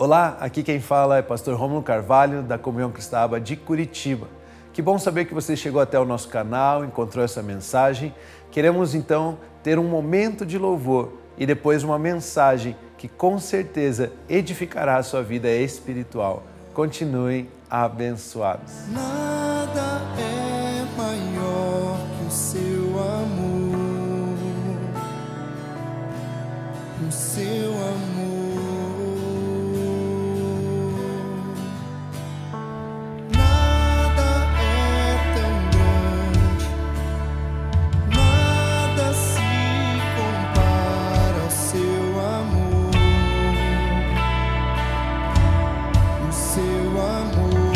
Olá, aqui quem fala é Pastor Rômulo Carvalho, da Comunhão Cristã de Curitiba. Que bom saber que você chegou até o nosso canal, encontrou essa mensagem. Queremos então ter um momento de louvor e depois uma mensagem que com certeza edificará a sua vida espiritual. Continuem abençoados. Nada é maior que o seu amor, o seu amor. Nada é tão grande, nada se compara ao seu amor, o seu amor.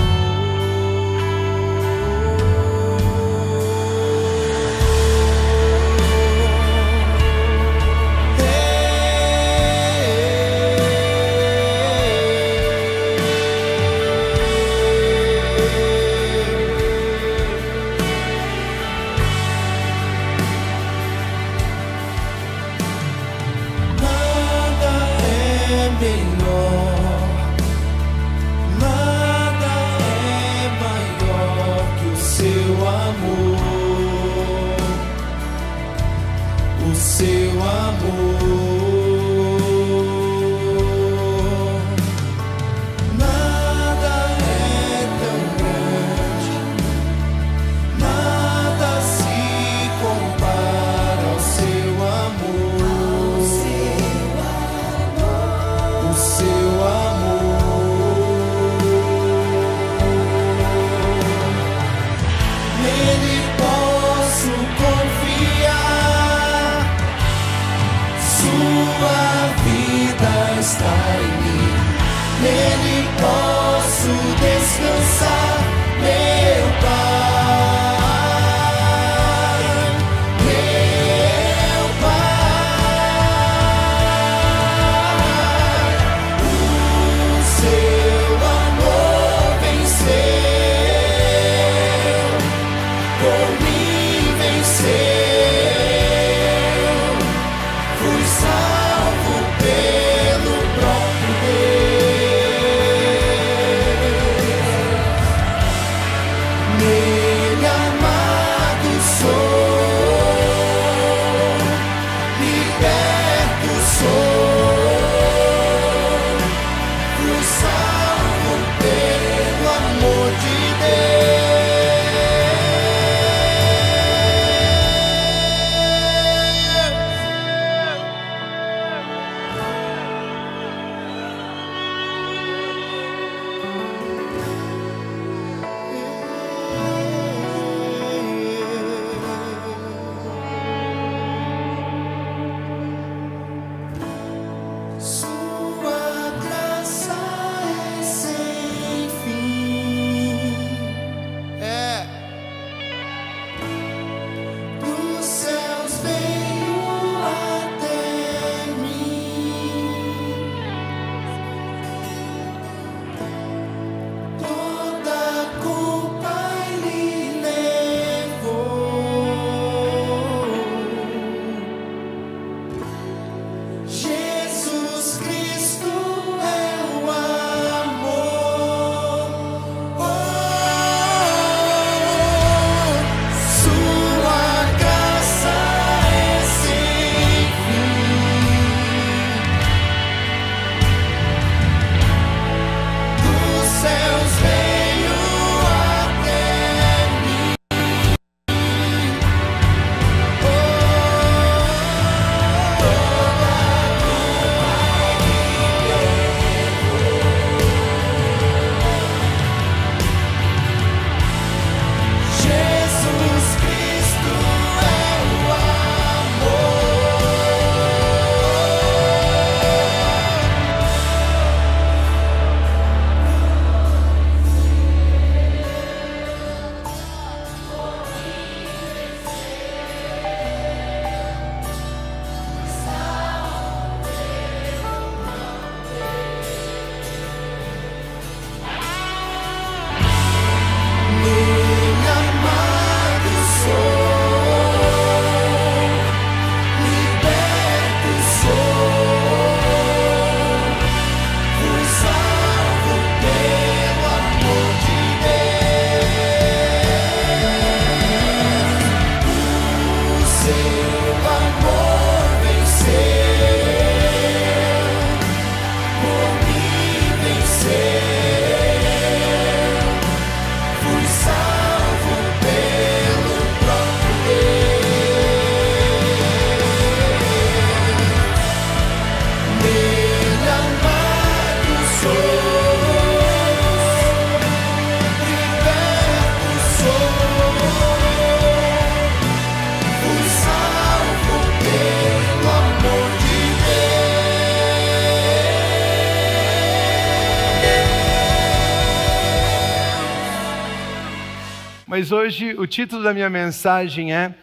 Mas hoje o título da minha mensagem é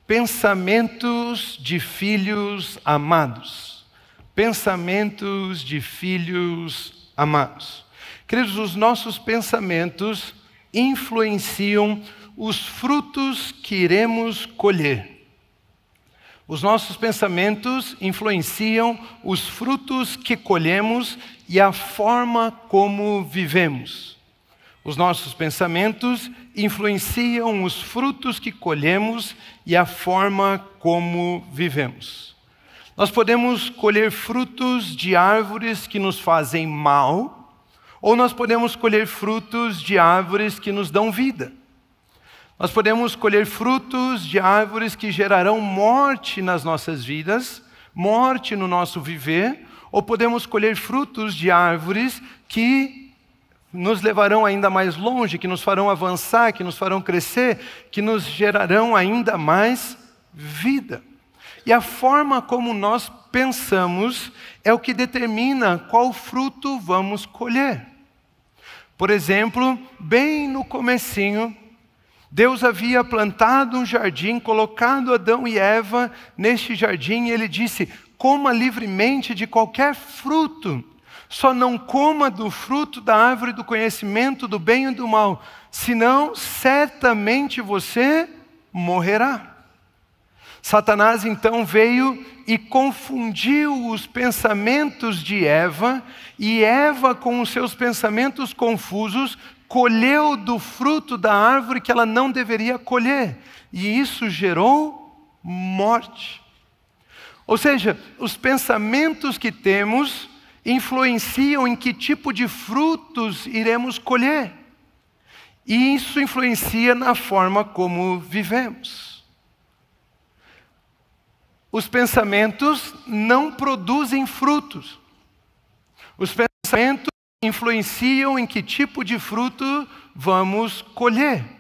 Pensamentos de Filhos Amados. Pensamentos de Filhos Amados. Queridos, os nossos pensamentos influenciam os frutos que iremos colher. Os nossos pensamentos influenciam os frutos que colhemos e a forma como vivemos. Os nossos pensamentos influenciam os frutos que colhemos e a forma como vivemos. Nós podemos colher frutos de árvores que nos fazem mal, ou nós podemos colher frutos de árvores que nos dão vida. Nós podemos colher frutos de árvores que gerarão morte nas nossas vidas, morte no nosso viver, ou podemos colher frutos de árvores que nos levarão ainda mais longe, que nos farão avançar, que nos farão crescer, que nos gerarão ainda mais vida. E a forma como nós pensamos é o que determina qual fruto vamos colher. Por exemplo, bem no comecinho, Deus havia plantado um jardim, colocado Adão e Eva neste jardim, e Ele disse: coma livremente de qualquer fruto, só não coma do fruto da árvore do conhecimento do bem e do mal, senão certamente você morrerá. Satanás então veio e confundiu os pensamentos de Eva, e Eva, com os seus pensamentos confusos, colheu do fruto da árvore que ela não deveria colher, e isso gerou morte. Ou seja, os pensamentos que temos influenciam em que tipo de frutos iremos colher, e isso influencia na forma como vivemos. Os pensamentos não produzem frutos. Os pensamentos influenciam em que tipo de fruto vamos colher.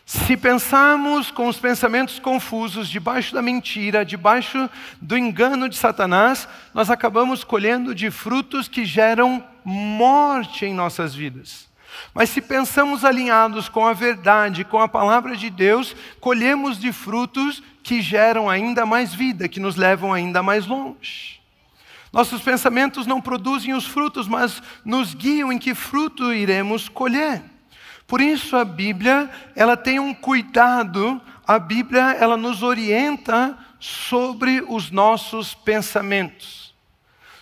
Se pensarmos com os pensamentos confusos, debaixo da mentira, debaixo do engano de Satanás, nós acabamos colhendo de frutos que geram morte em nossas vidas. Mas se pensamos alinhados com a verdade, com a palavra de Deus, colhemos de frutos que geram ainda mais vida, que nos levam ainda mais longe. Nossos pensamentos não produzem os frutos, mas nos guiam em que fruto iremos colher. Por isso a Bíblia, ela tem um cuidado, a Bíblia, ela nos orienta sobre os nossos pensamentos,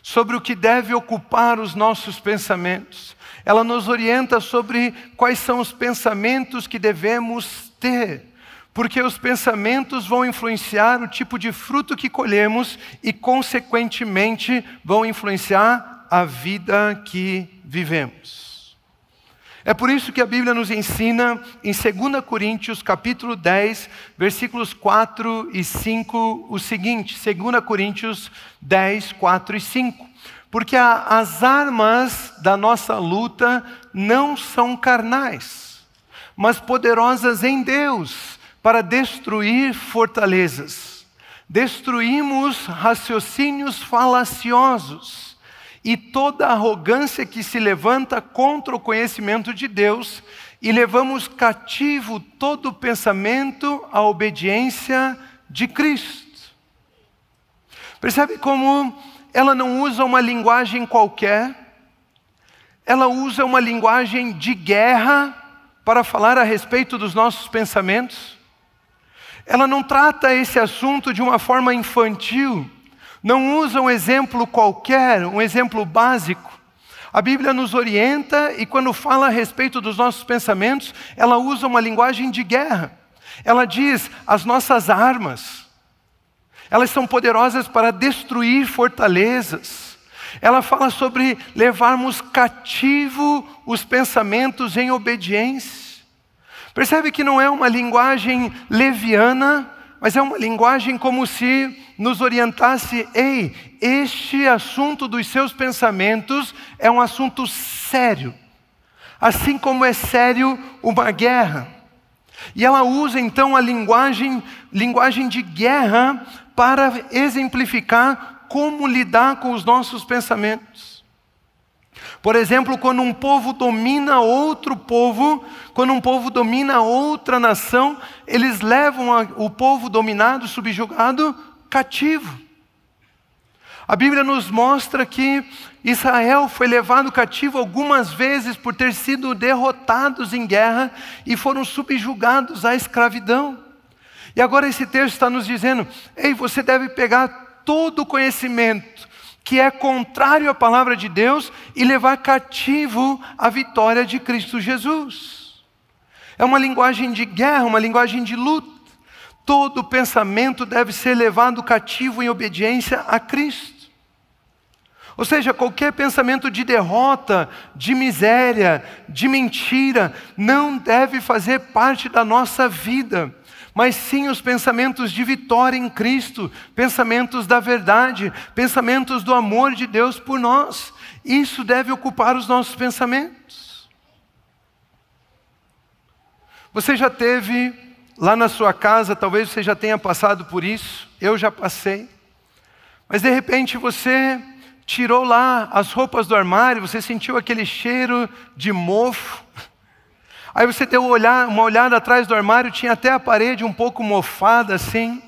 sobre o que deve ocupar os nossos pensamentos. Ela nos orienta sobre quais são os pensamentos que devemos ter, porque os pensamentos vão influenciar o tipo de fruto que colhemos e, consequentemente, vão influenciar a vida que vivemos. É por isso que a Bíblia nos ensina em 2 Coríntios, capítulo 10, versículos 4 e 5, o seguinte, 2 Coríntios 10, 4 e 5. Porque as armas da nossa luta não são carnais, mas poderosas em Deus para destruir fortalezas. Destruímos raciocínios falaciosos e toda arrogância que se levanta contra o conhecimento de Deus, e levamos cativo todo pensamento à obediência de Cristo. Percebe como ela não usa uma linguagem qualquer, ela usa uma linguagem de guerra para falar a respeito dos nossos pensamentos. Ela não trata esse assunto de uma forma infantil, não usa um exemplo qualquer, um exemplo básico. A Bíblia nos orienta, e quando fala a respeito dos nossos pensamentos, ela usa uma linguagem de guerra. Ela diz: as nossas armas, elas são poderosas para destruir fortalezas. Ela fala sobre levarmos cativo os pensamentos em obediência. Percebe que não é uma linguagem leviana, mas é uma linguagem como se nos orientasse: ei, este assunto dos seus pensamentos é um assunto sério. Assim como é sério uma guerra. E ela usa então a linguagem de guerra para exemplificar como lidar com os nossos pensamentos. Por exemplo, quando um povo domina outro povo, quando um povo domina outra nação, eles levam o povo dominado, subjugado, cativo. A Bíblia nos mostra que Israel foi levado cativo algumas vezes por ter sido derrotados em guerra e foram subjugados à escravidão. E agora esse texto está nos dizendo: ei, você deve pegar todo o conhecimento que é contrário à palavra de Deus e levar cativo a vitória de Cristo Jesus. É uma linguagem de guerra, uma linguagem de luta. Todo pensamento deve ser levado cativo em obediência a Cristo. Ou seja, qualquer pensamento de derrota, de miséria, de mentira, não deve fazer parte da nossa vida, mas sim os pensamentos de vitória em Cristo, pensamentos da verdade, pensamentos do amor de Deus por nós. Isso deve ocupar os nossos pensamentos. Você já teve lá na sua casa, talvez você já tenha passado por isso, eu já passei, mas de repente você tirou lá as roupas do armário, você sentiu aquele cheiro de mofo. Aí você deu uma olhada atrás do armário, tinha até a parede um pouco mofada assim.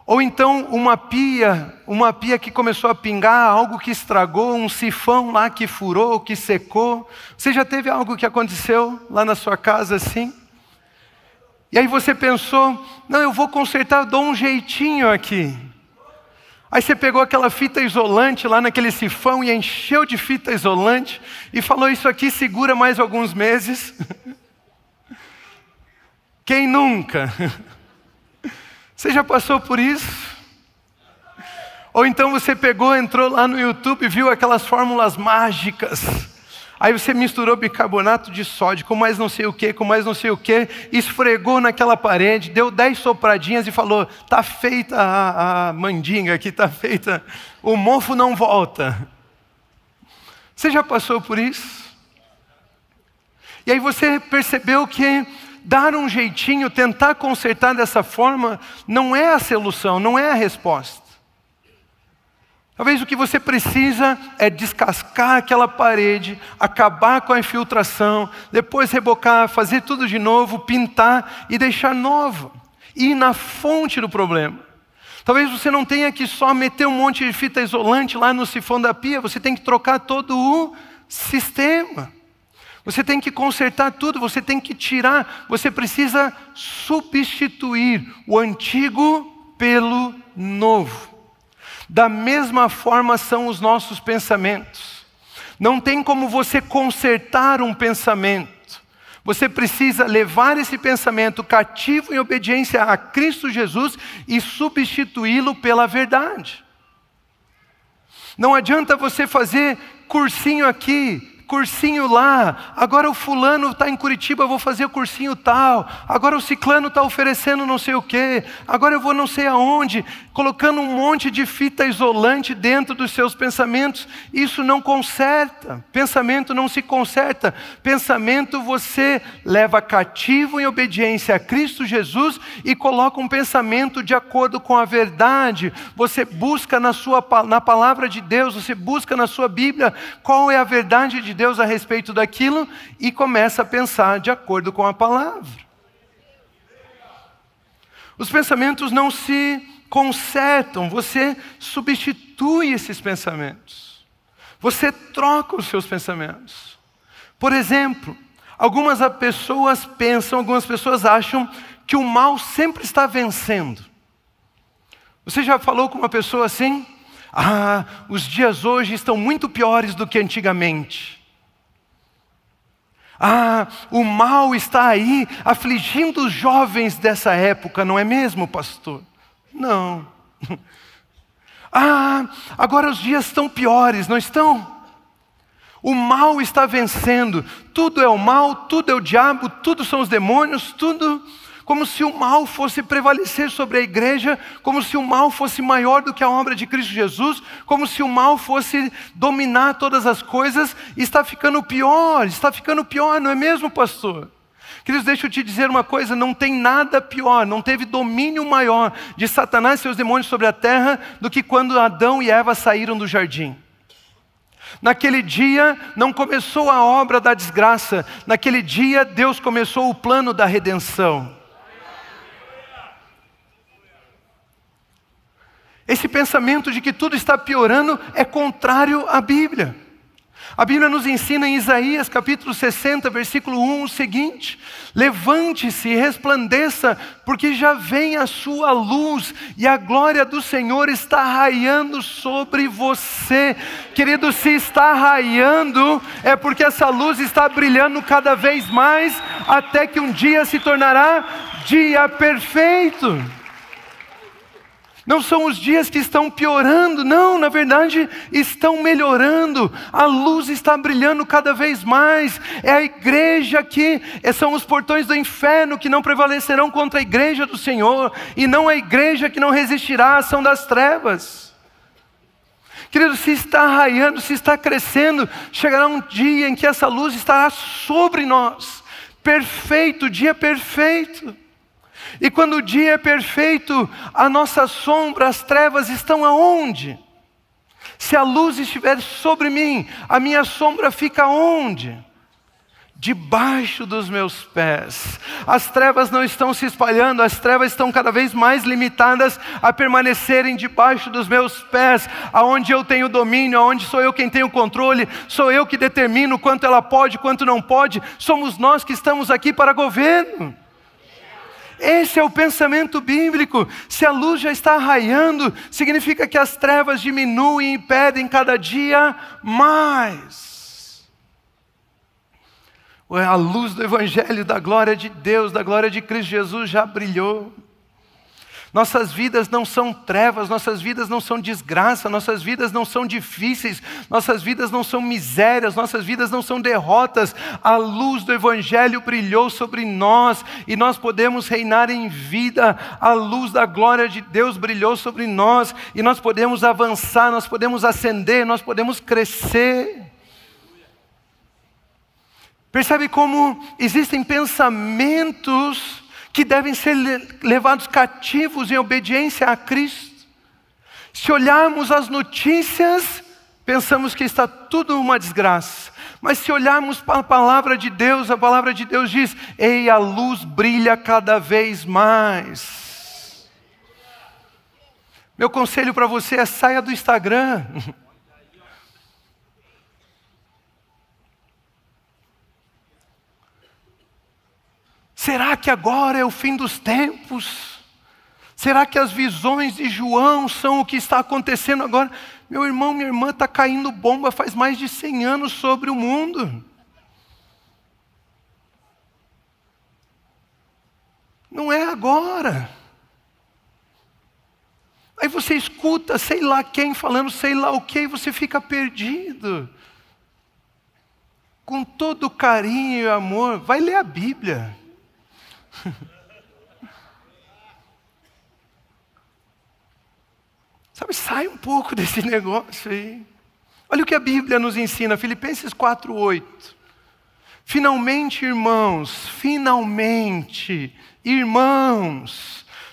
Ou então uma pia que começou a pingar, algo que estragou, um sifão lá que furou, que secou. Você já teve algo que aconteceu lá na sua casa assim? E aí você pensou: não, eu vou consertar, eu dou um jeitinho aqui. Aí você pegou aquela fita isolante lá naquele sifão e encheu de fita isolante e falou: isso aqui segura mais alguns meses. Quem nunca? Você já passou por isso? Ou então você pegou, entrou lá no YouTube e viu aquelas fórmulas mágicas. Aí você misturou bicarbonato de sódio com mais não sei o que, com mais não sei o que, esfregou naquela parede, deu 10 sopradinhas e falou: tá feita a mandinga aqui, tá feita, o mofo não volta. Você já passou por isso? E aí você percebeu que dar um jeitinho, tentar consertar dessa forma, não é a solução, não é a resposta. Talvez o que você precisa é descascar aquela parede, acabar com a infiltração, depois rebocar, fazer tudo de novo, pintar e deixar nova. Ir na fonte do problema. Talvez você não tenha que só meter um monte de fita isolante lá no sifão da pia, você tem que trocar todo o sistema. Você tem que consertar tudo, você tem que tirar, você precisa substituir o antigo pelo novo. Da mesma forma são os nossos pensamentos. Não tem como você consertar um pensamento. Você precisa levar esse pensamento cativo em obediência a Cristo Jesus e substituí-lo pela verdade. Não adianta você fazer cursinho aqui, cursinho lá, agora o fulano está em Curitiba, eu vou fazer o cursinho tal, agora o ciclano está oferecendo não sei o quê, agora eu vou não sei aonde, colocando um monte de fita isolante dentro dos seus pensamentos. Isso não conserta, pensamento não se conserta, pensamento você leva cativo em obediência a Cristo Jesus e coloca um pensamento de acordo com a verdade. Você busca na palavra de Deus, você busca na sua Bíblia qual é a verdade de Deus a respeito daquilo e começa a pensar de acordo com a palavra. Os pensamentos não se consertam, você substitui esses pensamentos. Você troca os seus pensamentos. Por exemplo, algumas pessoas acham que o mal sempre está vencendo. Você já falou com uma pessoa assim? Os dias hoje estão muito piores do que antigamente. O mal está aí afligindo os jovens dessa época, não é mesmo, pastor? Não. Agora os dias estão piores, não estão? O mal está vencendo. Tudo é o mal, tudo é o diabo, tudo são os demônios, tudo. Como se o mal fosse prevalecer sobre a igreja, como se o mal fosse maior do que a obra de Cristo Jesus, como se o mal fosse dominar todas as coisas. Está ficando pior, não é mesmo, pastor? Queridos, deixa eu te dizer uma coisa, não tem nada pior, não teve domínio maior de Satanás e seus demônios sobre a terra do que quando Adão e Eva saíram do jardim. Naquele dia não começou a obra da desgraça, naquele dia Deus começou o plano da redenção. Esse pensamento de que tudo está piorando é contrário à Bíblia. A Bíblia nos ensina em Isaías capítulo 60, versículo 1, o seguinte: levante-se e resplandeça, porque já vem a sua luz e a glória do Senhor está raiando sobre você. Querido, se está raiando, é porque essa luz está brilhando cada vez mais, até que um dia se tornará dia perfeito. Não são os dias que estão piorando, não, na verdade estão melhorando. A luz está brilhando cada vez mais. É a igreja que são os portões do inferno que não prevalecerão contra a igreja do Senhor, e não a igreja que não resistirá à ação das trevas. Querido, se está raiando, se está crescendo, chegará um dia em que essa luz estará sobre nós. Perfeito, dia perfeito. E quando o dia é perfeito, a nossa sombra, as trevas estão aonde? Se a luz estiver sobre mim, a minha sombra fica onde? Debaixo dos meus pés. As trevas não estão se espalhando, as trevas estão cada vez mais limitadas a permanecerem debaixo dos meus pés, aonde eu tenho domínio, aonde sou eu quem tenho controle, sou eu que determino quanto ela pode, quanto não pode, somos nós que estamos aqui para governo. Esse é o pensamento bíblico. Se a luz já está raiando, significa que as trevas diminuem e impedem cada dia mais. A luz do Evangelho, da glória de Deus, da glória de Cristo Jesus já brilhou. Nossas vidas não são trevas, nossas vidas não são desgraça, nossas vidas não são difíceis, nossas vidas não são misérias, nossas vidas não são derrotas. A luz do Evangelho brilhou sobre nós e nós podemos reinar em vida. A luz da glória de Deus brilhou sobre nós e nós podemos avançar, nós podemos ascender, nós podemos crescer. Percebe como existem pensamentos que devem ser levados cativos em obediência a Cristo? Se olharmos as notícias, pensamos que está tudo uma desgraça. Mas se olharmos para a palavra de Deus, a palavra de Deus diz: ei, a luz brilha cada vez mais. Meu conselho para você é: saia do Instagram. Será que agora é o fim dos tempos? Será que as visões de João são o que está acontecendo agora? Meu irmão, minha irmã, está caindo bomba faz mais de 100 anos sobre o mundo. Não é agora. Aí você escuta sei lá quem falando sei lá o que e você fica perdido. Com todo carinho e amor, vai ler a Bíblia. Sabe, sai um pouco desse negócio aí. Olha o que a Bíblia nos ensina, Filipenses 4:8. Finalmente, irmãos,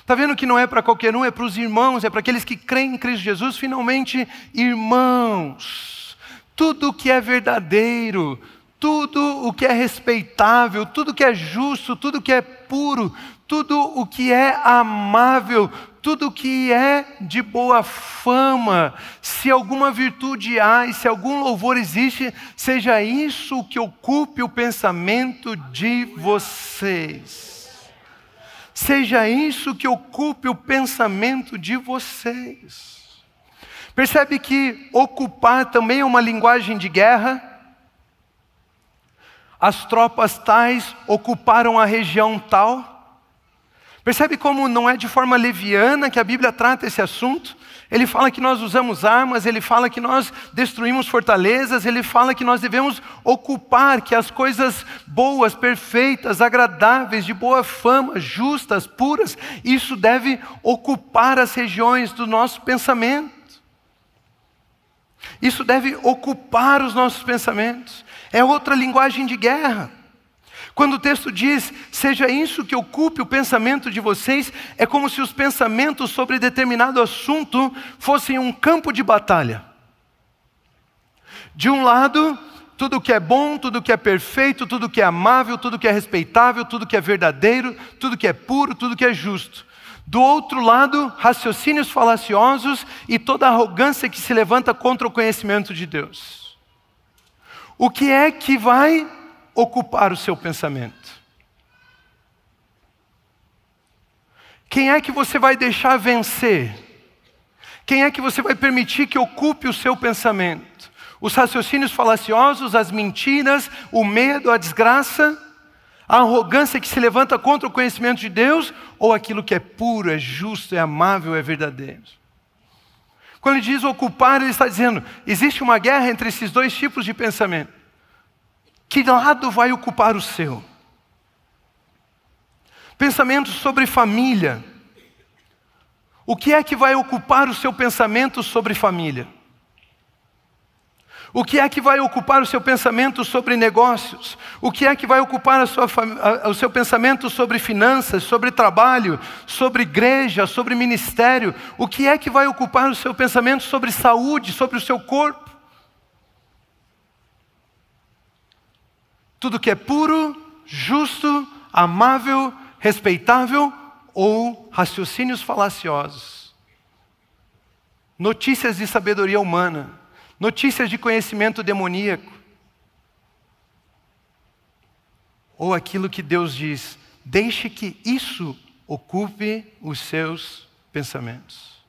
está vendo que não é para qualquer um, é para os irmãos, é para aqueles que creem em Cristo Jesus. Finalmente, irmãos, tudo o que é verdadeiro, tudo o que é respeitável, tudo o que é justo, tudo o que é puro, tudo o que é amável, tudo o que é de boa fama, se alguma virtude há e se algum louvor existe, seja isso o que ocupe o pensamento de vocês. Seja isso que ocupe o pensamento de vocês. Percebe que ocupar também é uma linguagem de guerra? As tropas tais ocuparam a região tal. Percebe como não é de forma leviana que a Bíblia trata esse assunto? Ele fala que nós usamos armas, ele fala que nós destruímos fortalezas, ele fala que nós devemos ocupar, que as coisas boas, perfeitas, agradáveis, de boa fama, justas, puras, isso deve ocupar as regiões do nosso pensamento. Isso deve ocupar os nossos pensamentos. É outra linguagem de guerra. Quando o texto diz, seja isso que ocupe o pensamento de vocês, é como se os pensamentos sobre determinado assunto fossem um campo de batalha. De um lado, tudo que é bom, tudo que é perfeito, tudo que é amável, tudo que é respeitável, tudo que é verdadeiro, tudo que é puro, tudo que é justo. Do outro lado, raciocínios falaciosos e toda arrogância que se levanta contra o conhecimento de Deus. O que é que vai ocupar o seu pensamento? Quem é que você vai deixar vencer? Quem é que você vai permitir que ocupe o seu pensamento? Os raciocínios falaciosos, as mentiras, o medo, a desgraça, a arrogância que se levanta contra o conhecimento de Deus, ou aquilo que é puro, é justo, é amável, é verdadeiro? Quando ele diz ocupar, ele está dizendo, existe uma guerra entre esses dois tipos de pensamento. Que lado vai ocupar o seu? Pensamentos sobre família. O que é que vai ocupar o seu pensamento sobre família? O que é que vai ocupar o seu pensamento sobre negócios? O que é que vai ocupar o seu pensamento sobre finanças, sobre trabalho, sobre igreja, sobre ministério? O que é que vai ocupar o seu pensamento sobre saúde, sobre o seu corpo? Tudo que é puro, justo, amável, respeitável ou raciocínios falaciosos? Notícias de sabedoria humana, notícias de conhecimento demoníaco, ou aquilo que Deus diz, deixe que isso ocupe os seus pensamentos.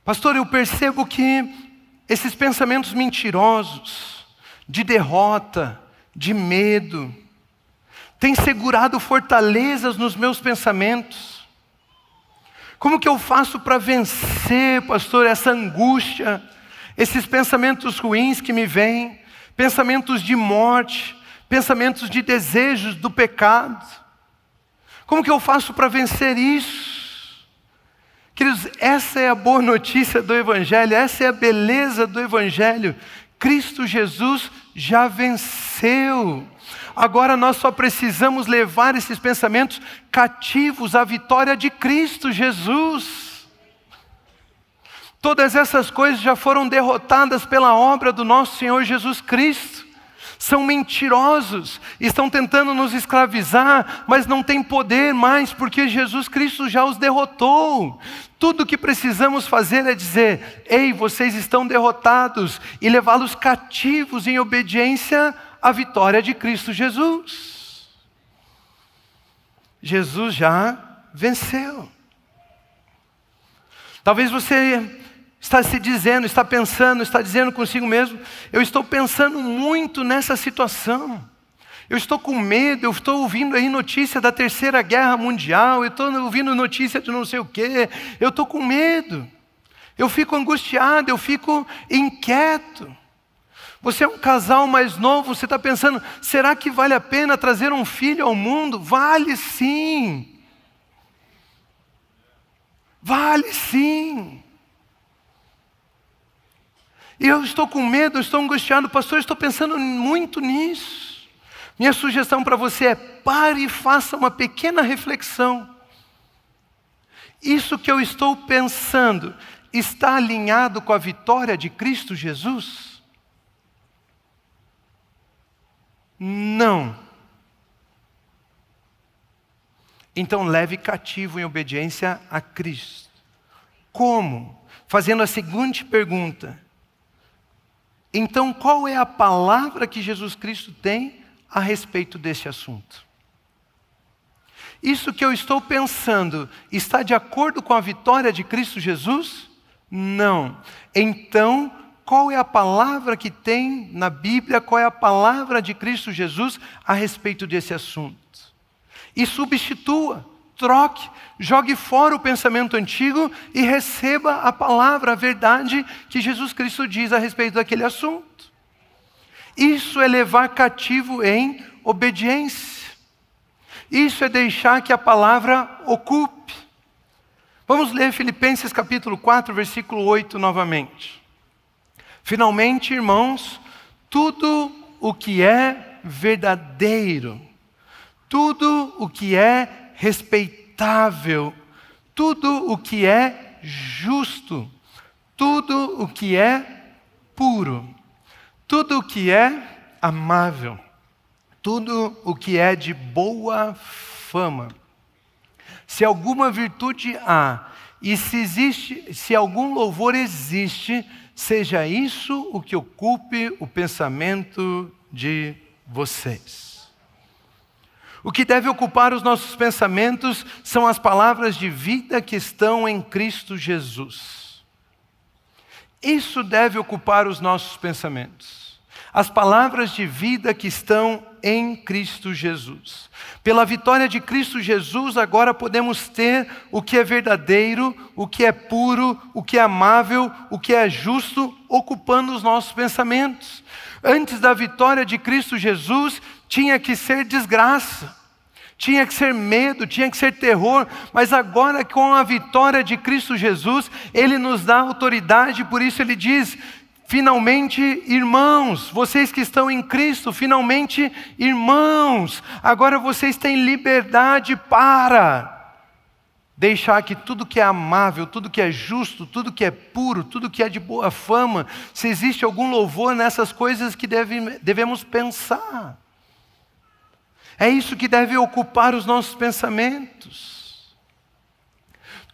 Pastor, eu percebo que esses pensamentos mentirosos, de derrota, de medo, têm segurado fortalezas nos meus pensamentos. Como que eu faço para vencer, pastor, essa angústia, esses pensamentos ruins que me vêm, pensamentos de morte, pensamentos de desejos do pecado? Como que eu faço para vencer isso? Queridos, essa é a boa notícia do Evangelho, essa é a beleza do Evangelho. Cristo Jesus já venceu. Agora nós só precisamos levar esses pensamentos cativos à vitória de Cristo Jesus. Todas essas coisas já foram derrotadas pela obra do nosso Senhor Jesus Cristo. São mentirosos, estão tentando nos escravizar, mas não tem poder mais, porque Jesus Cristo já os derrotou. Tudo o que precisamos fazer é dizer, ei, vocês estão derrotados, e levá-los cativos em obediência à vitória de Cristo Jesus. Jesus já venceu. Talvez você está se dizendo, está pensando, está dizendo consigo mesmo, eu estou pensando muito nessa situação. Eu estou com medo, eu estou ouvindo aí notícia da Terceira Guerra Mundial, eu estou ouvindo notícia de não sei o quê, eu estou com medo. Eu fico angustiado, eu fico inquieto. Você é um casal mais novo, você está pensando, será que vale a pena trazer um filho ao mundo? Vale sim. Vale sim. E eu estou com medo, eu estou angustiado, pastor, eu estou pensando muito nisso. Minha sugestão para você é, pare e faça uma pequena reflexão. Isso que eu estou pensando está alinhado com a vitória de Cristo Jesus? Não. Então leve cativo em obediência a Cristo. Como? Fazendo a seguinte pergunta. Então, qual é a palavra que Jesus Cristo tem a respeito desse assunto? Isso que eu estou pensando está de acordo com a vitória de Cristo Jesus? Não. Então, qual é a palavra que tem na Bíblia, qual é a palavra de Cristo Jesus a respeito desse assunto? E substitua, troque, jogue fora o pensamento antigo e receba a palavra, a verdade que Jesus Cristo diz a respeito daquele assunto. Isso é levar cativo em obediência. Isso é deixar que a palavra ocupe. Vamos ler Filipenses capítulo 4, versículo 8 novamente. Finalmente, irmãos, tudo o que é verdadeiro, tudo o que é respeitável, tudo o que é justo, tudo o que é puro, Tudo o que é amável, tudo o que é de boa fama. Se alguma virtude há, e se algum louvor existe, seja isso o que ocupe o pensamento de vocês. O que deve ocupar os nossos pensamentos são as palavras de vida que estão em Cristo Jesus. Isso deve ocupar os nossos pensamentos. As palavras de vida que estão em Cristo Jesus. Pela vitória de Cristo Jesus, agora podemos ter o que é verdadeiro, o que é puro, o que é amável, o que é justo, ocupando os nossos pensamentos. Antes da vitória de Cristo Jesus, tinha que ser desgraça, tinha que ser medo, tinha que ser terror, mas agora com a vitória de Cristo Jesus, Ele nos dá autoridade, por isso Ele diz: finalmente, irmãos, vocês que estão em Cristo, finalmente, irmãos, agora vocês têm liberdade para deixar que tudo que é amável, tudo que é justo, tudo que é puro, tudo que é de boa fama, se existe algum louvor nessas coisas que devemos pensar. É isso que deve ocupar os nossos pensamentos.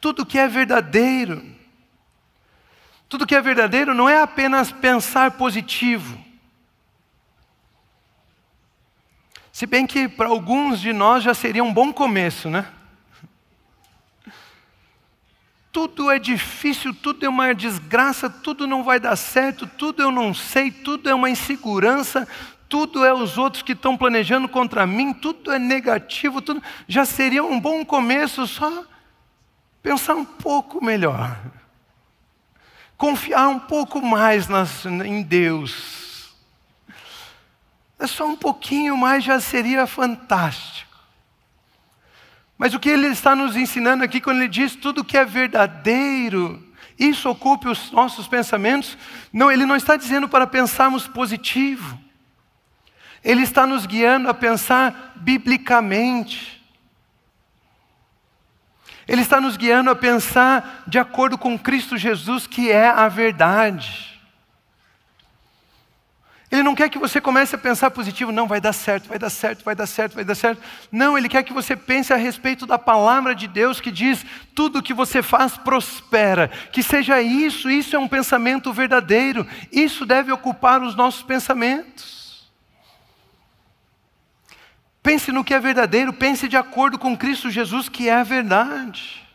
Tudo que é verdadeiro. Tudo que é verdadeiro não é apenas pensar positivo. Se bem que para alguns de nós já seria um bom começo, né? Tudo é difícil, tudo é uma desgraça, tudo não vai dar certo, tudo eu não sei, tudo é uma insegurança, tudo é os outros que estão planejando contra mim, tudo é negativo, tudo já seria um bom começo, só pensar um pouco melhor. Confiar um pouco mais em Deus. É só um pouquinho mais, já seria fantástico. Mas o que Ele está nos ensinando aqui, quando Ele diz tudo que é verdadeiro, isso ocupe os nossos pensamentos, não, Ele não está dizendo para pensarmos positivo. Ele está nos guiando a pensar biblicamente. Ele está nos guiando a pensar de acordo com Cristo Jesus, que é a verdade. Ele não quer que você comece a pensar positivo, não, vai dar certo, vai dar certo, vai dar certo, vai dar certo. Não, Ele quer que você pense a respeito da palavra de Deus que diz, tudo que você faz prospera. Que seja isso é um pensamento verdadeiro. Isso deve ocupar os nossos pensamentos. Pense no que é verdadeiro, pense de acordo com Cristo Jesus, que é a verdade.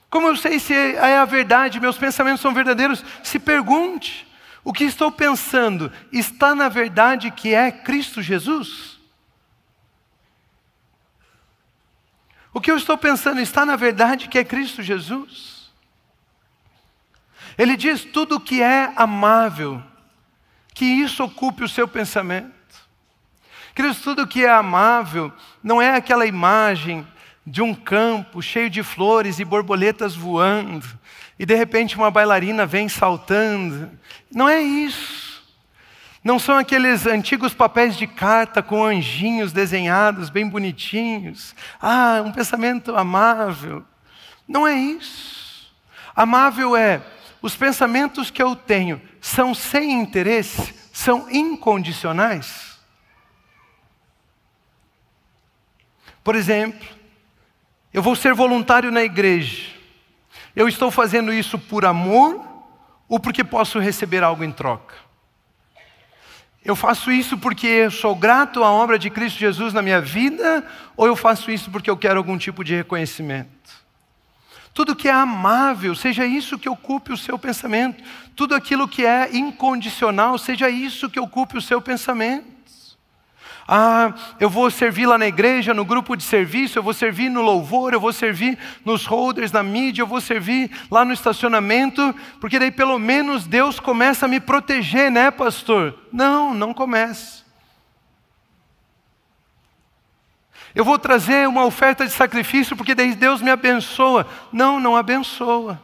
Como eu sei se é a verdade, meus pensamentos são verdadeiros? Se pergunte, o que estou pensando está na verdade que é Cristo Jesus? O que eu estou pensando está na verdade que é Cristo Jesus? Ele diz tudo que é amável, que isso ocupe o seu pensamento. Queridos, tudo que é amável não é aquela imagem de um campo cheio de flores e borboletas voando, e de repente uma bailarina vem saltando. Não é isso. Não são aqueles antigos papéis de carta com anjinhos desenhados, bem bonitinhos. Um pensamento amável. Não é isso. Amável é, os pensamentos que eu tenho são sem interesse, são incondicionais. Por exemplo, eu vou ser voluntário na igreja. Eu estou fazendo isso por amor ou porque posso receber algo em troca? Eu faço isso porque eu sou grato à obra de Cristo Jesus na minha vida ou eu faço isso porque eu quero algum tipo de reconhecimento? Tudo que é amável, seja isso que ocupe o seu pensamento. Tudo aquilo que é incondicional, seja isso que ocupe o seu pensamento. Eu vou servir lá na igreja, no grupo de serviço, eu vou servir no louvor, eu vou servir nos holders, na mídia, eu vou servir lá no estacionamento, porque daí pelo menos Deus começa a me proteger, né, pastor? Não começa. Eu vou trazer uma oferta de sacrifício, porque daí Deus me abençoa. Não abençoa.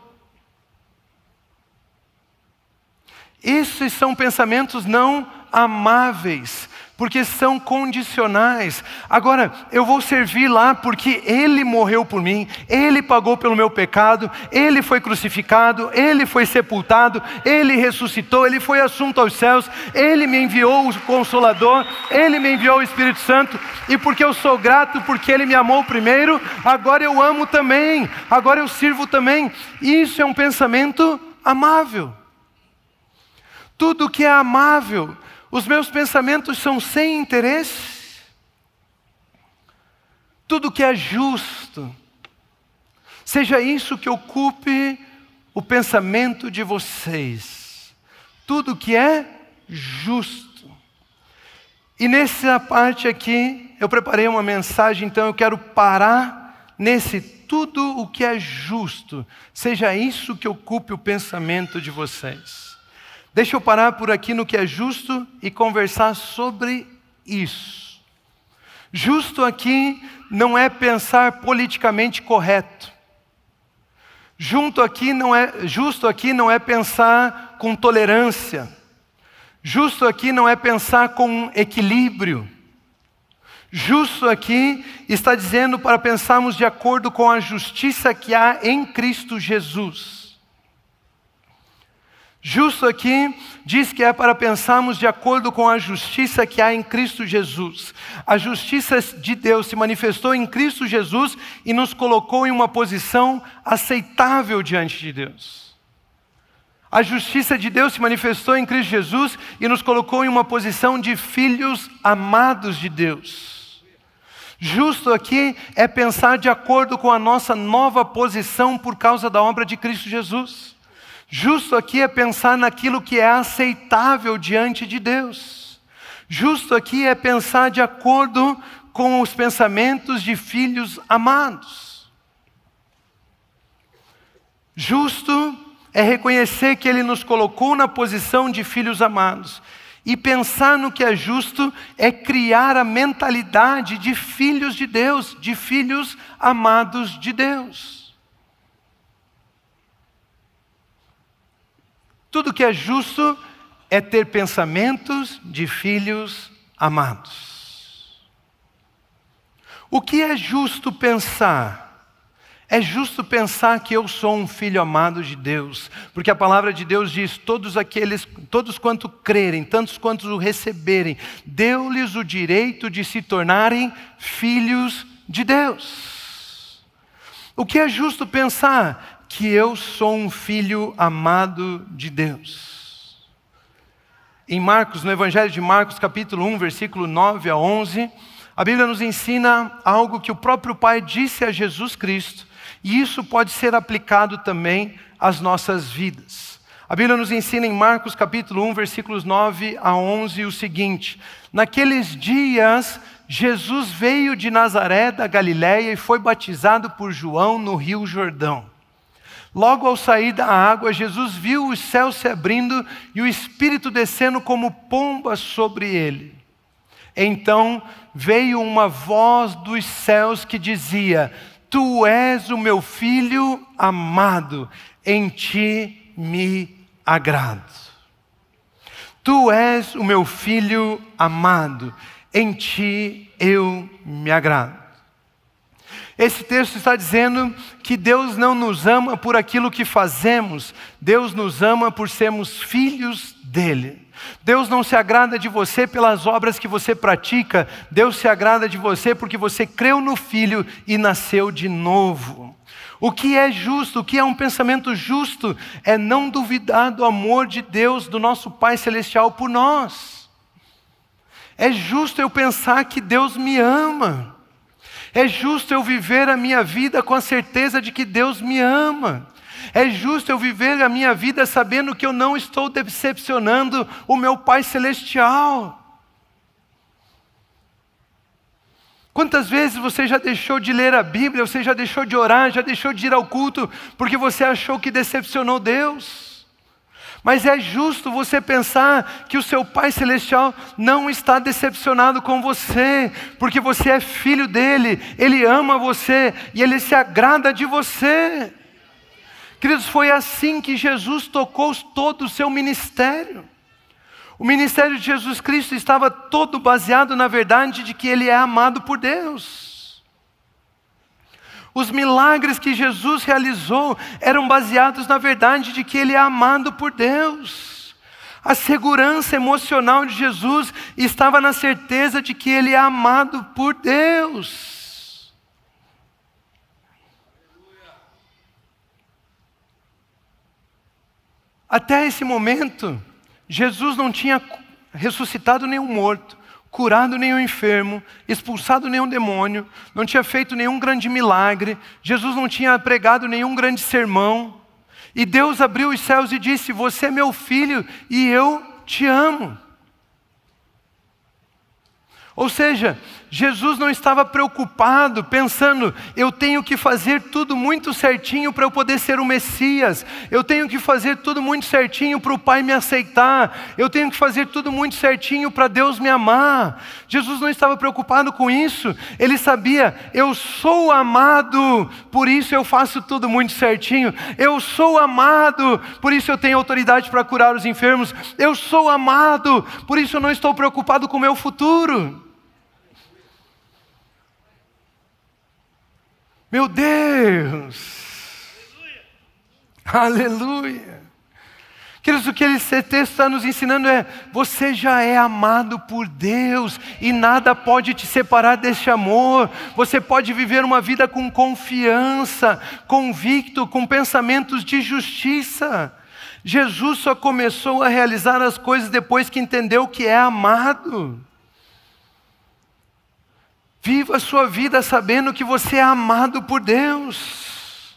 Esses são pensamentos não amáveis. porque são condicionais. Agora, eu vou servir lá porque Ele morreu por mim, Ele pagou pelo meu pecado, Ele foi crucificado, Ele foi sepultado, Ele ressuscitou, Ele foi assunto aos céus, Ele me enviou o Consolador, Ele me enviou o Espírito Santo, e porque eu sou grato, porque Ele me amou primeiro, agora eu amo também, agora eu sirvo também. Isso é um pensamento amável. Tudo que é amável, os meus pensamentos são sem interesse. Tudo que é justo, seja isso que ocupe o pensamento de vocês. Tudo que é justo. E nessa parte aqui, eu preparei uma mensagem, então eu quero parar nesse tudo o que é justo. Seja isso que ocupe o pensamento de vocês. Deixa eu parar por aqui no que é justo e conversar sobre isso. Justo aqui não é pensar politicamente correto. Justo aqui não é pensar com tolerância. Justo aqui não é pensar com equilíbrio. Justo aqui está dizendo para pensarmos de acordo com a justiça que há em Cristo Jesus. Justo aqui diz que é para pensarmos de acordo com a justiça que há em Cristo Jesus. A justiça de Deus se manifestou em Cristo Jesus e nos colocou em uma posição aceitável diante de Deus. A justiça de Deus se manifestou em Cristo Jesus e nos colocou em uma posição de filhos amados de Deus. Justo aqui é pensar de acordo com a nossa nova posição por causa da obra de Cristo Jesus. Justo aqui é pensar naquilo que é aceitável diante de Deus. Justo aqui é pensar de acordo com os pensamentos de filhos amados. Justo é reconhecer que Ele nos colocou na posição de filhos amados. E pensar no que é justo é criar a mentalidade de filhos de Deus, de filhos amados de Deus. Tudo que é justo é ter pensamentos de filhos amados. O que é justo pensar? É justo pensar que eu sou um filho amado de Deus, porque a palavra de Deus diz, todos quanto crerem, tantos quantos o receberem, deu-lhes o direito de se tornarem filhos de Deus. O que é justo pensar? Que eu sou um filho amado de Deus. Em Marcos, no Evangelho de Marcos, capítulo 1, versículo 9 a 11, a Bíblia nos ensina algo que o próprio Pai disse a Jesus Cristo, e isso pode ser aplicado também às nossas vidas. A Bíblia nos ensina em Marcos, capítulo 1, versículos 9 a 11, o seguinte: naqueles dias, Jesus veio de Nazaré da Galiléia e foi batizado por João no Rio Jordão. Logo ao sair da água, Jesus viu os céus se abrindo e o Espírito descendo como pomba sobre ele. Então veio uma voz dos céus que dizia: Tu és o meu filho amado, em ti me agrado. Tu és o meu filho amado, em ti eu me agrado. Esse texto está dizendo que Deus não nos ama por aquilo que fazemos, Deus nos ama por sermos filhos dele. Deus não se agrada de você pelas obras que você pratica, Deus se agrada de você porque você creu no Filho e nasceu de novo. O que é justo, o que é um pensamento justo, é não duvidar do amor de Deus, do nosso Pai Celestial por nós. É justo eu pensar que Deus me ama. É justo eu viver a minha vida com a certeza de que Deus me ama. É justo eu viver a minha vida sabendo que eu não estou decepcionando o meu Pai Celestial. Quantas vezes você já deixou de ler a Bíblia, você já deixou de orar, já deixou de ir ao culto, porque você achou que decepcionou Deus? Mas é justo você pensar que o seu Pai Celestial não está decepcionado com você, porque você é filho dele, ele ama você e ele se agrada de você. Queridos, foi assim que Jesus tocou todo o seu ministério. O ministério de Jesus Cristo estava todo baseado na verdade de que Ele é amado por Deus. Os milagres que Jesus realizou eram baseados na verdade de que Ele é amado por Deus. A segurança emocional de Jesus estava na certeza de que Ele é amado por Deus. Até esse momento, Jesus não tinha ressuscitado nenhum morto, curado nenhum enfermo, expulsado nenhum demônio, não tinha feito nenhum grande milagre, Jesus não tinha pregado nenhum grande sermão. E Deus abriu os céus e disse: você é meu filho e eu te amo. Ou seja, Jesus não estava preocupado, pensando, eu tenho que fazer tudo muito certinho para eu poder ser o Messias, eu tenho que fazer tudo muito certinho para o Pai me aceitar, eu tenho que fazer tudo muito certinho para Deus me amar. Jesus não estava preocupado com isso, Ele sabia, eu sou amado, por isso eu faço tudo muito certinho, eu sou amado, por isso eu tenho autoridade para curar os enfermos, eu sou amado, por isso eu não estou preocupado com o meu futuro. Meu Deus! Aleluia! Queridos, o que esse texto está nos ensinando é: você já é amado por Deus e nada pode te separar deste amor. Você pode viver uma vida com confiança, convicto, com pensamentos de justiça. Jesus só começou a realizar as coisas depois que entendeu que é amado. Viva a sua vida sabendo que você é amado por Deus.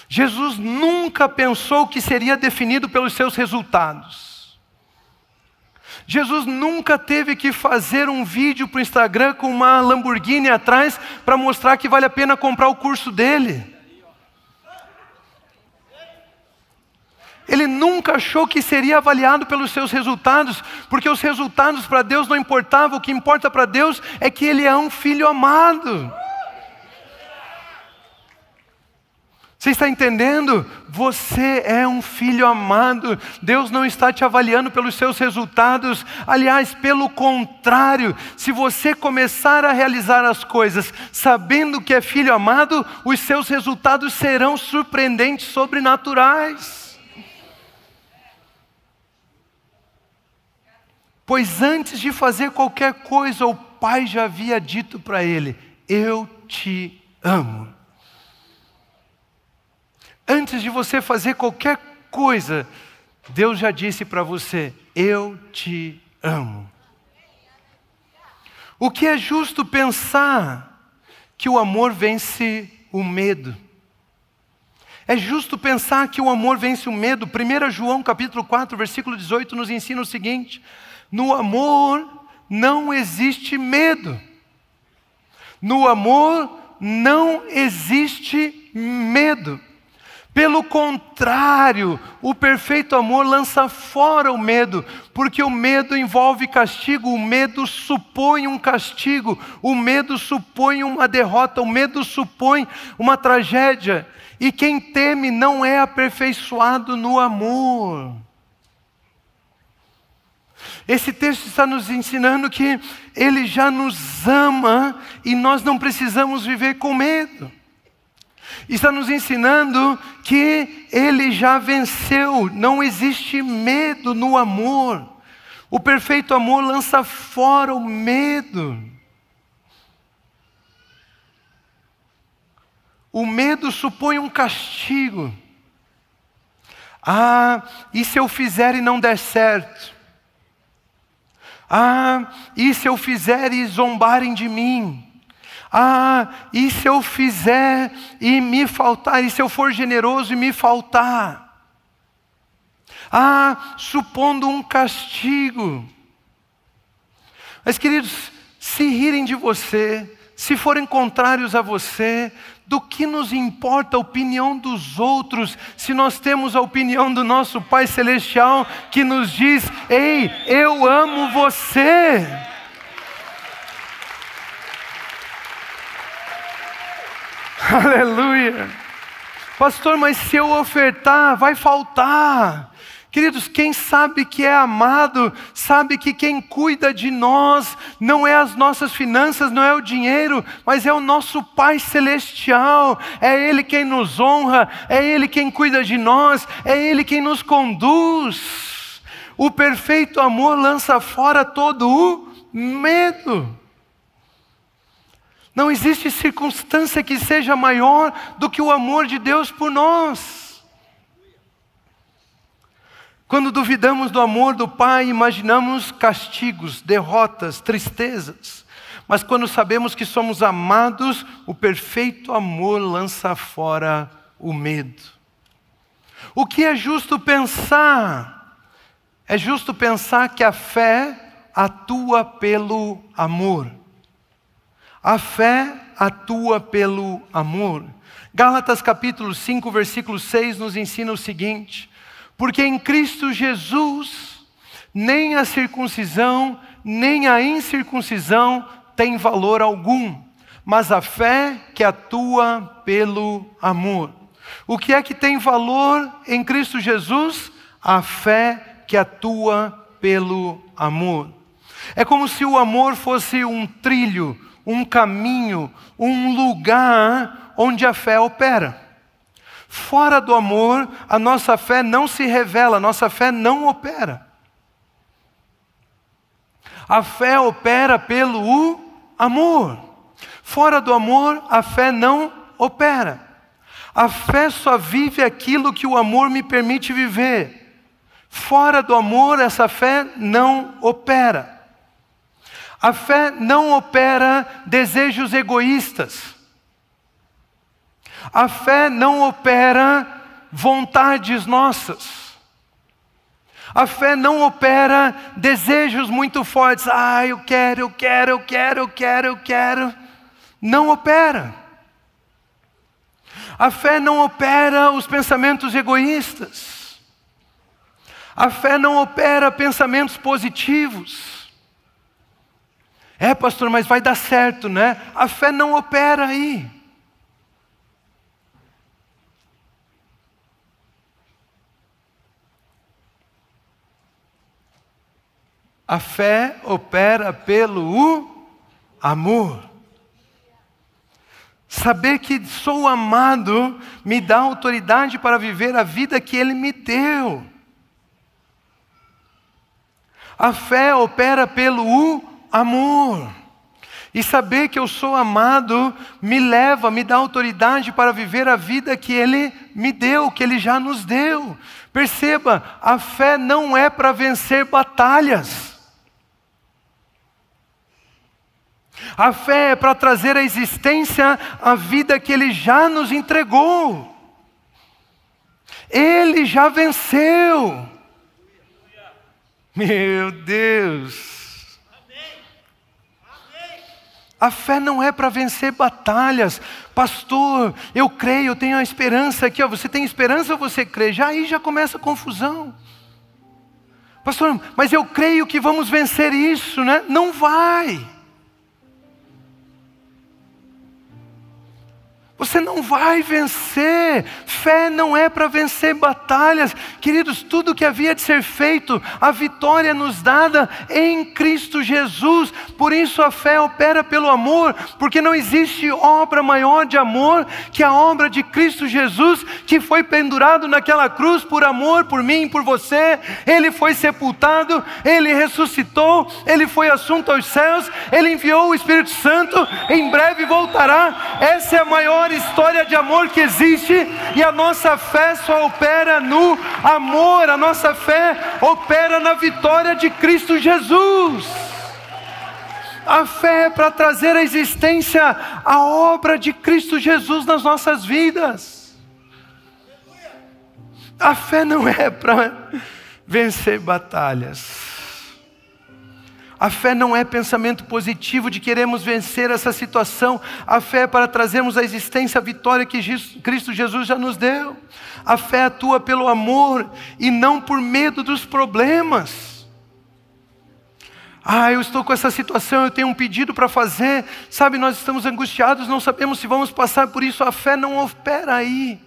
Jesus nunca pensou que seria definido pelos seus resultados. Jesus nunca teve que fazer um vídeo para o Instagram com uma Lamborghini atrás para mostrar que vale a pena comprar o curso dele. Ele nunca achou que seria avaliado pelos seus resultados, porque os resultados para Deus não importavam. O que importa para Deus é que Ele é um filho amado. Você está entendendo? Você é um filho amado. Deus não está te avaliando pelos seus resultados. Aliás, pelo contrário, se você começar a realizar as coisas sabendo que é filho amado, os seus resultados serão surpreendentes, sobrenaturais. Pois antes de fazer qualquer coisa, o Pai já havia dito para ele: eu te amo. Antes de você fazer qualquer coisa, Deus já disse para você: eu te amo. O que é justo pensar que o amor vence o medo. É justo pensar que o amor vence o medo. 1 João capítulo 4, versículo 18 nos ensina o seguinte: no amor não existe medo. No amor não existe medo. Pelo contrário, o perfeito amor lança fora o medo, porque o medo envolve castigo, o medo supõe um castigo, o medo supõe uma derrota, o medo supõe uma tragédia. E quem teme não é aperfeiçoado no amor. Esse texto está nos ensinando que Ele já nos ama e nós não precisamos viver com medo. Está nos ensinando que Ele já venceu, não existe medo no amor. O perfeito amor lança fora o medo. O medo supõe um castigo. E se eu fizer e não der certo? E se eu fizer e zombarem de mim? E se eu fizer e me faltar? E se eu for generoso e me faltar? Supondo um castigo. Mas queridos, se rirem de você, se forem contrários a você, do que nos importa a opinião dos outros, se nós temos a opinião do nosso Pai Celestial, que nos diz: ei, eu amo você. Aleluia. Pastor, mas se eu ofertar, vai faltar. Queridos, quem sabe que é amado, sabe que quem cuida de nós não é as nossas finanças, não é o dinheiro, mas é o nosso Pai Celestial. É Ele quem nos honra, é Ele quem cuida de nós, é Ele quem nos conduz. O perfeito amor lança fora todo o medo. Não existe circunstância que seja maior do que o amor de Deus por nós. Quando duvidamos do amor do Pai, imaginamos castigos, derrotas, tristezas. Mas quando sabemos que somos amados, o perfeito amor lança fora o medo. O que é justo pensar? É justo pensar que a fé atua pelo amor. A fé atua pelo amor. Gálatas capítulo 5, versículo 6 nos ensina o seguinte: porque em Cristo Jesus, nem a circuncisão, nem a incircuncisão tem valor algum, mas a fé que atua pelo amor. O que é que tem valor em Cristo Jesus? A fé que atua pelo amor. É como se o amor fosse um trilho, um caminho, um lugar onde a fé opera. Fora do amor, a nossa fé não se revela, a nossa fé não opera. A fé opera pelo amor. Fora do amor, a fé não opera. A fé só vive aquilo que o amor me permite viver. Fora do amor, essa fé não opera. A fé não opera desejos egoístas. A fé não opera vontades nossas. A fé não opera desejos muito fortes. Eu quero. Não opera. A fé não opera os pensamentos egoístas. A fé não opera pensamentos positivos. Pastor, mas vai dar certo, né? A fé não opera aí. A fé opera pelo amor. Saber que sou amado me dá autoridade para viver a vida que Ele me deu. A fé opera pelo amor. E saber que eu sou amado me dá autoridade para viver a vida que Ele me deu, que Ele já nos deu. Perceba, a fé não é para vencer batalhas. A fé é para trazer à existência a vida que Ele já nos entregou. Ele já venceu. Meu Deus. A fé não é para vencer batalhas. Pastor, eu creio, eu tenho a esperança aqui. Você tem esperança ou você crê? Aí já começa a confusão. Pastor, mas eu creio que vamos vencer isso, né? Não vai. Você não vai vencer. Fé não é para vencer batalhas. Queridos, tudo que havia de ser feito, a vitória nos dada em Cristo Jesus. Por isso a fé opera pelo amor, porque não existe obra maior de amor que a obra de Cristo Jesus, que foi pendurado naquela cruz por amor, por mim, por você. Ele foi sepultado, Ele ressuscitou, Ele foi assunto aos céus, Ele enviou o Espírito Santo, em breve voltará. Essa é a maior história de amor que existe, e a nossa fé só opera no amor. A nossa fé opera na vitória de Cristo Jesus. A fé é para trazer à existência a obra de Cristo Jesus nas nossas vidas. A fé não é para vencer batalhas. A fé não é pensamento positivo de queremos vencer essa situação. A fé é para trazermos à existência a vitória que Cristo Jesus já nos deu. A fé atua pelo amor e não por medo dos problemas. Eu estou com essa situação, eu tenho um pedido para fazer. Sabe, nós estamos angustiados, não sabemos se vamos passar por isso. A fé não opera aí.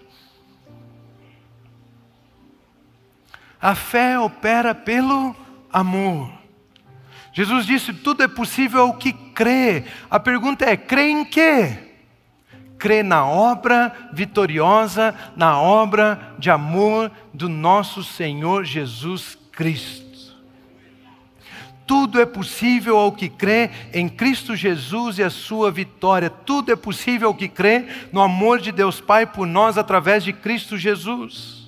A fé opera pelo amor. Jesus disse, tudo é possível ao que crê. A pergunta é, crê em quê? Crê na obra vitoriosa, na obra de amor do nosso Senhor Jesus Cristo. Tudo é possível ao que crê em Cristo Jesus e a sua vitória. Tudo é possível ao que crê no amor de Deus Pai por nós através de Cristo Jesus.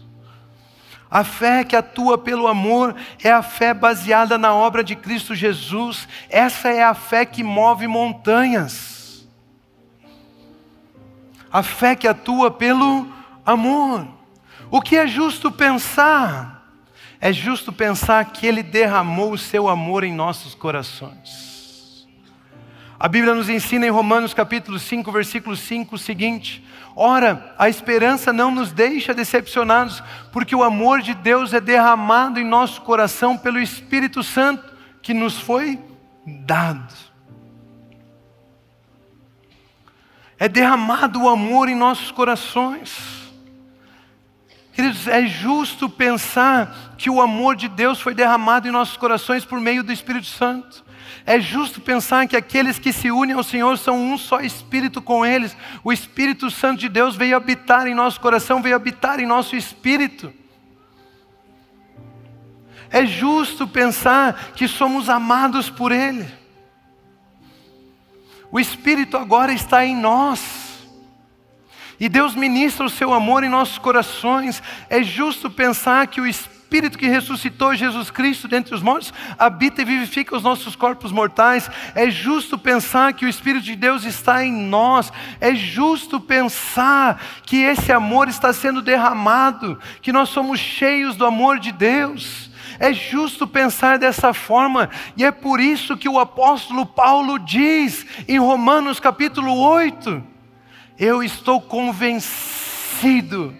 A fé que atua pelo amor é a fé baseada na obra de Cristo Jesus. Essa é a fé que move montanhas. A fé que atua pelo amor. O que é justo pensar? É justo pensar que Ele derramou o seu amor em nossos corações. A Bíblia nos ensina em Romanos capítulo 5, versículo 5 o seguinte: ora, a esperança não nos deixa decepcionados, porque o amor de Deus é derramado em nosso coração pelo Espírito Santo que nos foi dado. É derramado o amor em nossos corações. Queridos, é justo pensar que o amor de Deus foi derramado em nossos corações por meio do Espírito Santo. É justo pensar que aqueles que se unem ao Senhor são um só Espírito com eles. O Espírito Santo de Deus veio habitar em nosso coração, veio habitar em nosso espírito. É justo pensar que somos amados por Ele. O Espírito agora está em nós. E Deus ministra o seu amor em nossos corações. É justo pensar que o Espírito que ressuscitou Jesus Cristo dentre os mortos habita e vivifica os nossos corpos mortais. É justo pensar que o Espírito de Deus está em nós. É justo pensar que esse amor está sendo derramado, que nós somos cheios do amor de Deus. É justo pensar dessa forma, e é por isso que o apóstolo Paulo diz em Romanos capítulo 8, eu estou convencido,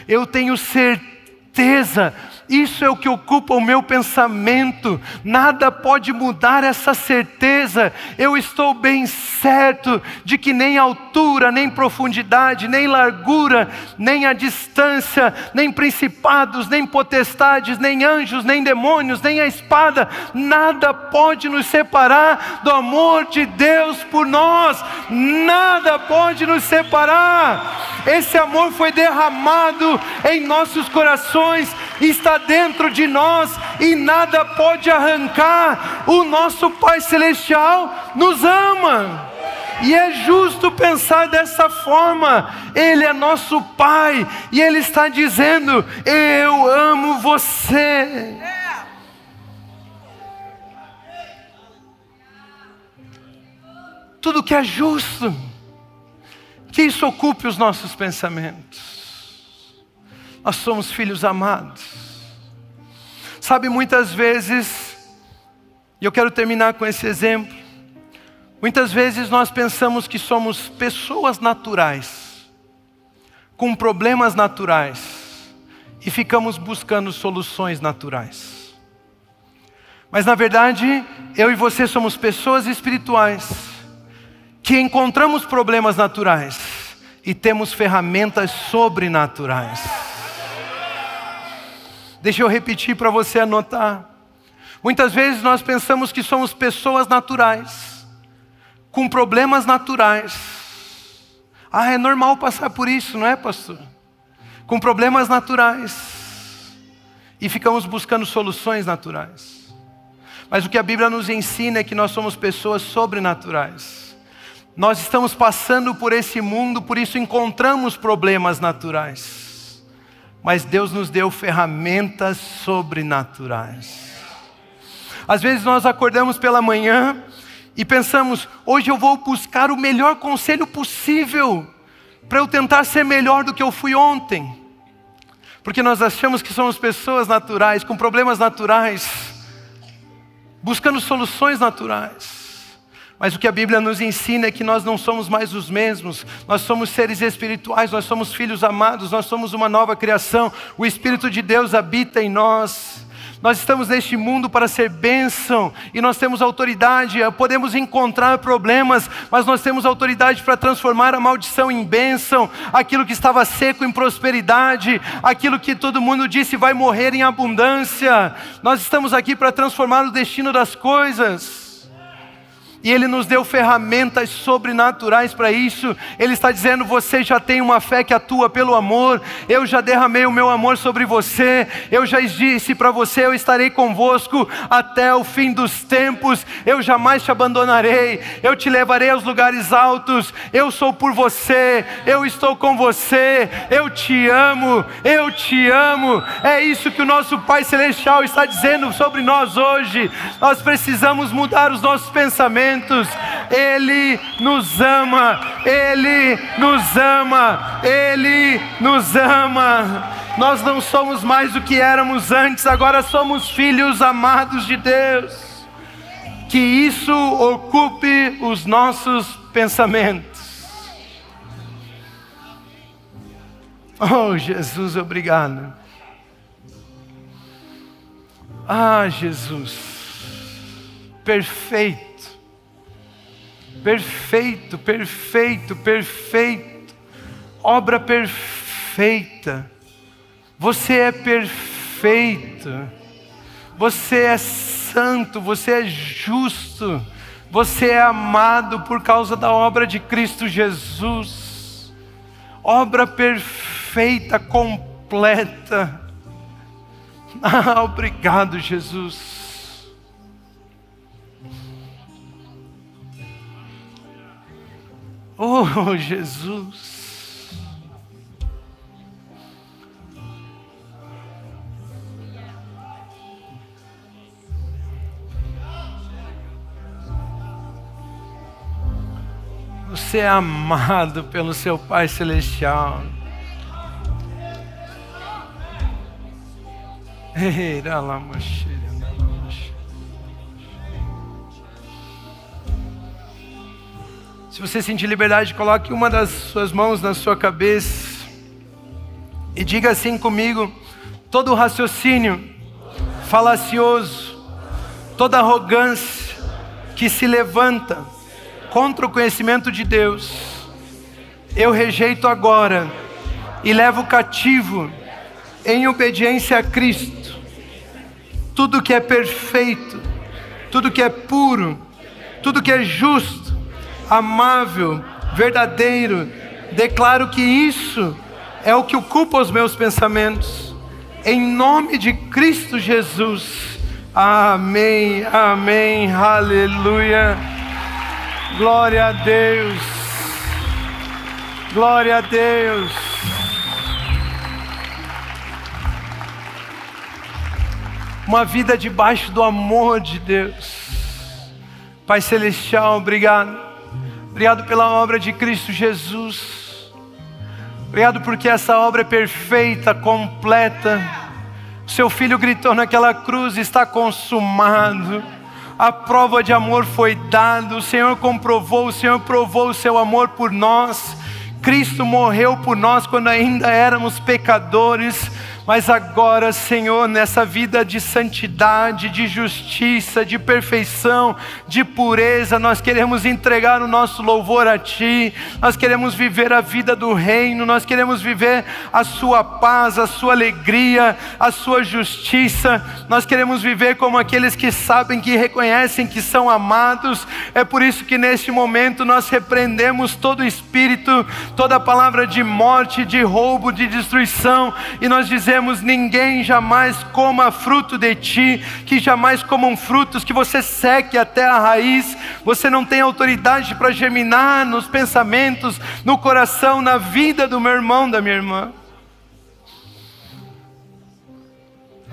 eu tenho certeza, isso é o que ocupa o meu pensamento, nada pode mudar essa certeza. Eu estou bem certo de que nem altura, nem profundidade, nem largura, nem a distância, nem principados, nem potestades, nem anjos, nem demônios, nem a espada, nada pode nos separar do amor de Deus por nós. Nada pode nos separar. Esse amor foi derramado em nossos corações, está dentro de nós e nada pode arrancar. O nosso Pai Celestial nos ama. E é justo pensar dessa forma. Ele é nosso Pai e Ele está dizendo, eu amo você. Tudo que é justo, que isso ocupe os nossos pensamentos. Nós somos filhos amados. Sabe, muitas vezes, e eu quero terminar com esse exemplo, muitas vezes nós pensamos que somos pessoas naturais, com problemas naturais, e ficamos buscando soluções naturais. Mas na verdade, eu e você somos pessoas espirituais, que encontramos problemas naturais, e temos ferramentas sobrenaturais. Deixa eu repetir para você anotar. Muitas vezes nós pensamos que somos pessoas naturais, com problemas naturais. É normal passar por isso, não é, pastor? Com problemas naturais. E ficamos buscando soluções naturais. Mas o que a Bíblia nos ensina é que nós somos pessoas sobrenaturais. Nós estamos passando por esse mundo, por isso encontramos problemas naturais. Mas Deus nos deu ferramentas sobrenaturais. Às vezes nós acordamos pela manhã e pensamos, hoje eu vou buscar o melhor conselho possível para eu tentar ser melhor do que eu fui ontem. Porque nós achamos que somos pessoas naturais, com problemas naturais, buscando soluções naturais. Mas o que a Bíblia nos ensina é que nós não somos mais os mesmos. Nós somos seres espirituais, nós somos filhos amados, nós somos uma nova criação. O Espírito de Deus habita em nós. Nós estamos neste mundo para ser bênção, e nós temos autoridade. Podemos encontrar problemas, mas nós temos autoridade para transformar a maldição em bênção, aquilo que estava seco em prosperidade, aquilo que todo mundo disse vai morrer em abundância. Nós estamos aqui para transformar o destino das coisas. E Ele nos deu ferramentas sobrenaturais para isso. Ele está dizendo: você já tem uma fé que atua pelo amor. Eu já derramei o meu amor sobre você. Eu já disse para você: eu estarei convosco até o fim dos tempos. Eu jamais te abandonarei. Eu te levarei aos lugares altos. Eu sou por você. Eu estou com você. Eu te amo. Eu te amo. É isso que o nosso Pai Celestial está dizendo sobre nós hoje. Nós precisamos mudar os nossos pensamentos. Ele nos ama, Ele nos ama, Ele nos ama. Nós não somos mais o que éramos antes, agora somos filhos amados de Deus. Que isso ocupe os nossos pensamentos. Oh, Jesus, obrigado. Ah, Jesus, perfeito. Perfeito, perfeito, perfeito, obra perfeita. Você é perfeito, você é santo, você é justo, você é amado por causa da obra de Cristo Jesus. Obra perfeita, completa. Ah, obrigado, Jesus. Oh, Jesus. Você é amado pelo seu Pai Celestial. Se você sentir liberdade, coloque uma das suas mãos na sua cabeça e diga assim comigo: todo raciocínio falacioso, toda arrogância que se levanta contra o conhecimento de Deus, eu rejeito agora e levo cativo em obediência a Cristo. Tudo que é perfeito, tudo que é puro, tudo que é justo, amável, verdadeiro, declaro que isso é o que ocupa os meus pensamentos. Em nome de Cristo Jesus. Amém, amém, aleluia. Glória a Deus. Glória a Deus. Uma vida debaixo do amor de Deus. Pai Celestial, obrigado. Obrigado pela obra de Cristo Jesus. Obrigado porque essa obra é perfeita, completa. O seu Filho gritou naquela cruz: está consumado. A prova de amor foi dada. O Senhor comprovou, o Senhor provou o seu amor por nós. Cristo morreu por nós quando ainda éramos pecadores. Mas agora, Senhor, nessa vida de santidade, de justiça, de perfeição, de pureza, nós queremos entregar o nosso louvor a Ti. Nós queremos viver a vida do reino, nós queremos viver a Sua paz, a Sua alegria, a Sua justiça. Nós queremos viver como aqueles que sabem, que reconhecem que são amados. É por isso que neste momento nós repreendemos todo espírito, toda palavra de morte, de roubo, de destruição, e nós dizemos: ninguém jamais coma fruto de Ti, que jamais comam frutos, que você seque até a raiz. Você não tem autoridade para germinar nos pensamentos, no coração, na vida do meu irmão, da minha irmã.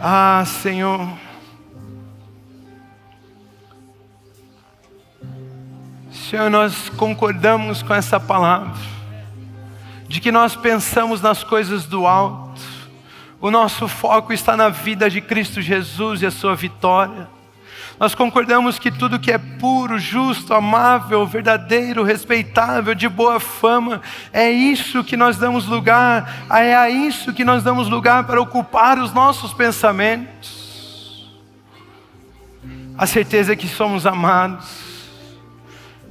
Ah, Senhor, Senhor, nós concordamos com essa palavra, de que nós pensamos nas coisas do alto. O nosso foco está na vida de Cristo Jesus e a sua vitória. Nós concordamos que tudo que é puro, justo, amável, verdadeiro, respeitável, de boa fama, é isso que nós damos lugar, é a isso que nós damos lugar para ocupar os nossos pensamentos. a certeza que somos amados.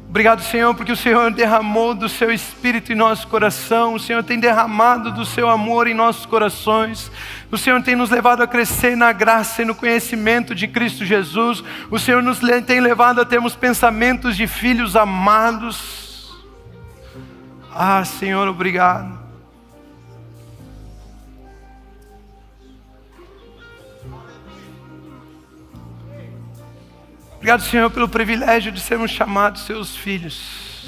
Obrigado, Senhor, porque o Senhor derramou do seu Espírito em nosso coração. O Senhor tem derramado do seu amor em nossos corações. O Senhor tem nos levado a crescer na graça e no conhecimento de Cristo Jesus. O Senhor nos tem levado a termos pensamentos de filhos amados. Ah, Senhor, obrigado. Obrigado, Senhor, pelo privilégio de sermos chamados seus filhos.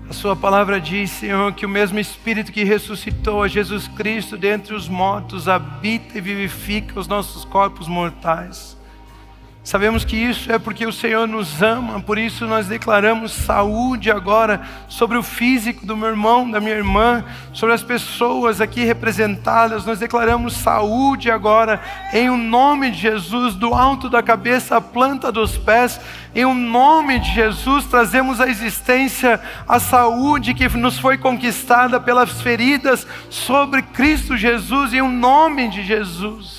A sua palavra diz, Senhor, que o mesmo Espírito que ressuscitou a Jesus Cristo dentre os mortos habita e vivifica os nossos corpos mortais. Sabemos que isso é porque o Senhor nos ama, por isso nós declaramos saúde agora sobre o físico do meu irmão, da minha irmã, sobre as pessoas aqui representadas. Nós declaramos saúde agora, em o nome de Jesus, do alto da cabeça à planta dos pés. Em o nome de Jesus, trazemos à existência a saúde que nos foi conquistada pelas feridas sobre Cristo Jesus, em o nome de Jesus.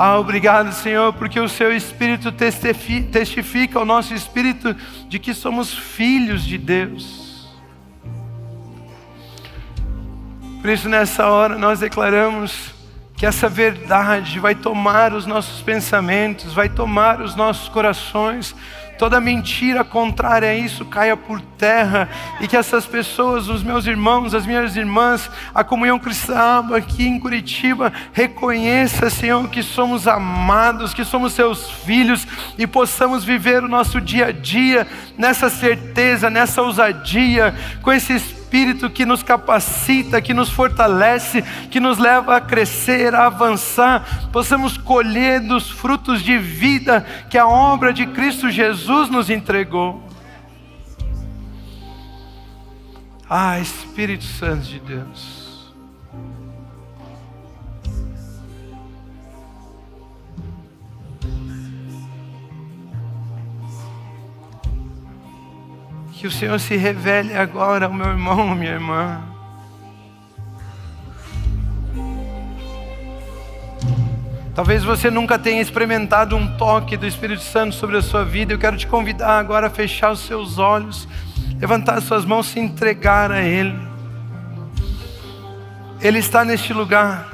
Ah, obrigado, Senhor, porque o seu Espírito testifica ao nosso Espírito de que somos filhos de Deus. Por isso, nessa hora, nós declaramos que essa verdade vai tomar os nossos pensamentos, vai tomar os nossos corações. Toda mentira contrária a isso caia por terra, e que essas pessoas, os meus irmãos, as minhas irmãs, a comunhão cristã aqui em Curitiba, reconheça, Senhor, que somos amados, que somos seus filhos, e possamos viver o nosso dia a dia nessa certeza, nessa ousadia, com esse Espírito que nos capacita, que nos fortalece, que nos leva a crescer, a avançar, possamos colher dos frutos de vida que a obra de Cristo Jesus nos entregou. Ah, Espírito Santo de Deus. Que o Senhor se revele agora ao meu irmão, à minha irmã. Talvez você nunca tenha experimentado um toque do Espírito Santo sobre a sua vida. Eu quero te convidar agora a fechar os seus olhos, levantar as suas mãos, se entregar a Ele. Ele está neste lugar.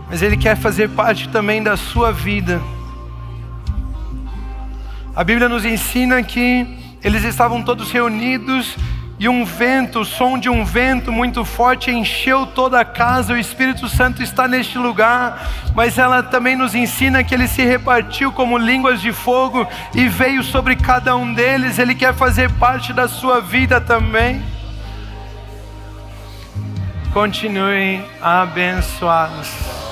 Mas Ele quer fazer parte também da sua vida. A Bíblia nos ensina que eles estavam todos reunidos e um vento, o som de um vento muito forte encheu toda a casa. O Espírito Santo está neste lugar, mas ela também nos ensina que Ele se repartiu como línguas de fogo e veio sobre cada um deles. Ele quer fazer parte da sua vida também. Continuem abençoados.